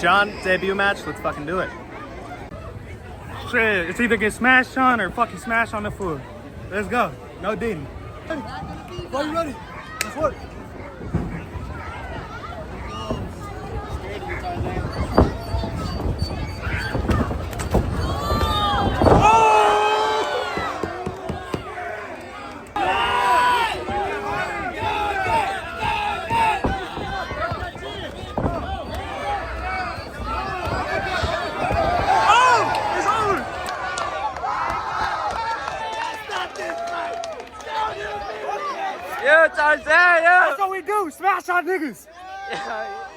John, debut match. Let's fucking do it. Shit, it's either get smashed on or fucking smash on the food. Let's go. No dating. Are you ready? Let's work. Yeah, Tarzan, yeah. That's what we do. Smash our niggas. Yeah.